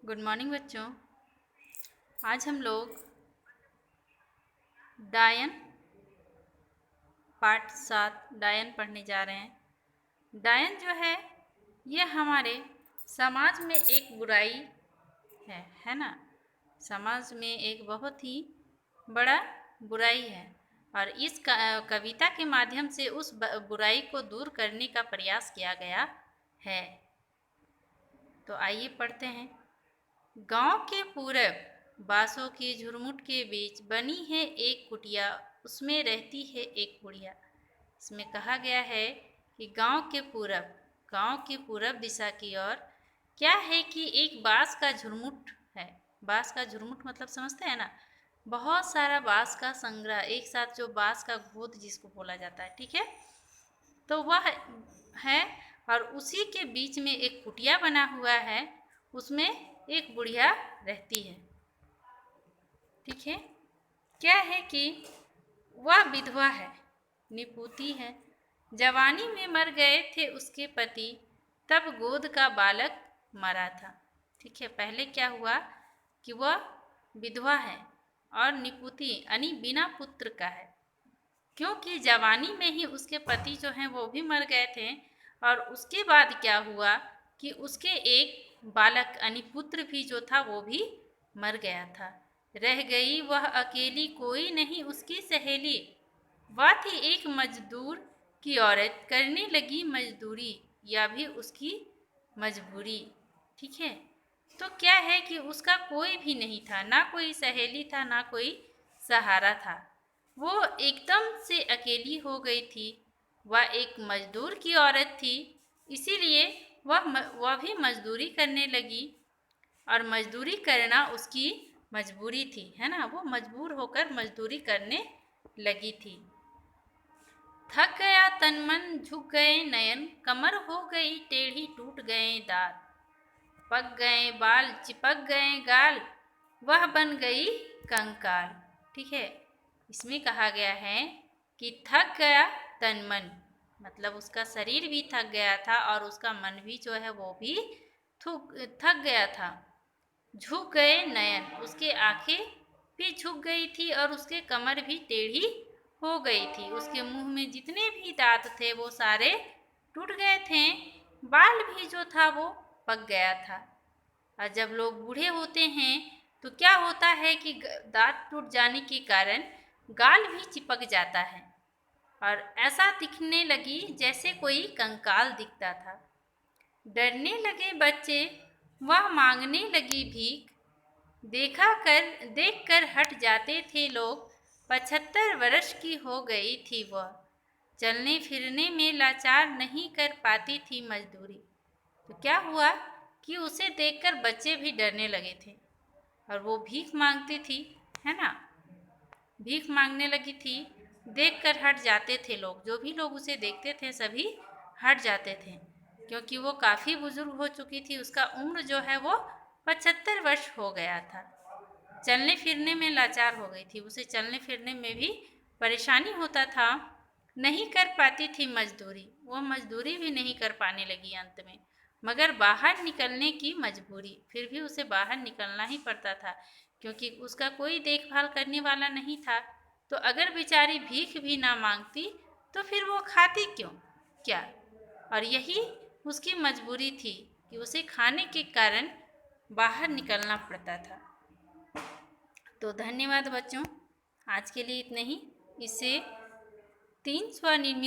Good morning बच्चों। आज हम लोग डायन पार्ट 7 डायन पढ़ने जा रहे हैं। डायन जो है ये हमारे समाज में एक बुराई है ना। समाज में एक बहुत ही बड़ा बुराई है और इस कविता के माध्यम से उस बुराई को दूर करने का प्रयास किया गया है। तो आइए पढ़ते हैं। गांव के पूरब बांसों की झुरमुट के बीच बनी है एक कुटिया, उसमें रहती है एक बुढ़िया। इसमें कहा गया है कि गांव की पूरब दिशा की ओर क्या है कि एक बांस का झुरमुट है। बांस का झुरमुट मतलब समझते हैं ना, बहुत सारा बांस का संग्रह एक साथ, जो बांस का गोद जिसको बोला जाता है, ठीक है। तो वह है और उसी के बीच में एक कुटिया बना हुआ है, उसमें एक बुढ़िया रहती है, ठीक है। क्या है कि वह विधवा है, निपुती है। जवानी में मर गए थे उसके पति, तब गोद का बालक मरा था, ठीक है। पहले क्या हुआ कि वह विधवा है और निपुती यानी बिना पुत्र का है, क्योंकि जवानी में ही उसके पति जो हैं वो भी मर गए थे। और उसके बाद क्या हुआ कि उसके एक बालक यानी पुत्र भी जो था वो भी मर गया था। रह गई वह अकेली, कोई नहीं उसकी सहेली। वह थी एक मजदूर की औरत, करने लगी मजदूरी, या भी उसकी मजबूरी, ठीक है। तो क्या है कि उसका कोई भी नहीं था, ना कोई सहेली था, ना कोई सहारा था। वो एकदम से अकेली हो गई थी। वह एक मजदूर की औरत थी, इसीलिए वह भी मजदूरी करने लगी और मजदूरी करना उसकी मजबूरी थी, है ना। वो मजबूर होकर मजदूरी करने लगी थी। थक गया तन मन, झुक गए नयन, कमर हो गई टेढ़ी, टूट गए दांत, पक गए बाल, चिपक गए गाल, वह बन गई कंकाल, ठीक है। इसमें कहा गया है कि थक गया तन मन, मतलब उसका शरीर भी थक गया था और उसका मन भी जो है वो भी थक गया था। झुक गए नयन, उसके आंखें भी झुक गई थी और उसके कमर भी टेढ़ी हो गई थी। उसके मुंह में जितने भी दांत थे वो सारे टूट गए थे। बाल भी जो था वो पक गया था। और जब लोग बूढ़े होते हैं तो क्या होता है कि दांत टूट जाने के कारण गाल भी चिपक जाता है और ऐसा दिखने लगी जैसे कोई कंकाल दिखता था। डरने लगे बच्चे, वह मांगने लगी भीख, देख कर हट जाते थे लोग। 75 वर्ष की हो गई थी वह, चलने फिरने में लाचार, नहीं कर पाती थी मजदूरी। तो क्या हुआ कि उसे देखकर बच्चे भी डरने लगे थे और वो भीख मांगती थी, है ना। भीख मांगने लगी थी, देखकर हट जाते थे लोग। जो भी लोग उसे देखते थे सभी हट जाते थे, क्योंकि वो काफ़ी बुजुर्ग हो चुकी थी। उसका उम्र जो है वो 75 वर्ष हो गया था। चलने फिरने में लाचार हो गई थी, उसे चलने फिरने में भी परेशानी होता था। नहीं कर पाती थी मजदूरी, वो मजदूरी भी नहीं कर पाने लगी अंत में, मगर बाहर निकलने की मजबूरी, फिर भी उसे बाहर निकलना ही पड़ता था, क्योंकि उसका कोई देखभाल करने वाला नहीं था। तो अगर बेचारी भीख भी ना मांगती तो फिर वो खाती क्यों, क्या। और यही उसकी मजबूरी थी कि उसे खाने के कारण बाहर निकलना पड़ता था। तो धन्यवाद बच्चों, आज के लिए इतना ही। इससे 3 स्वनिर्मित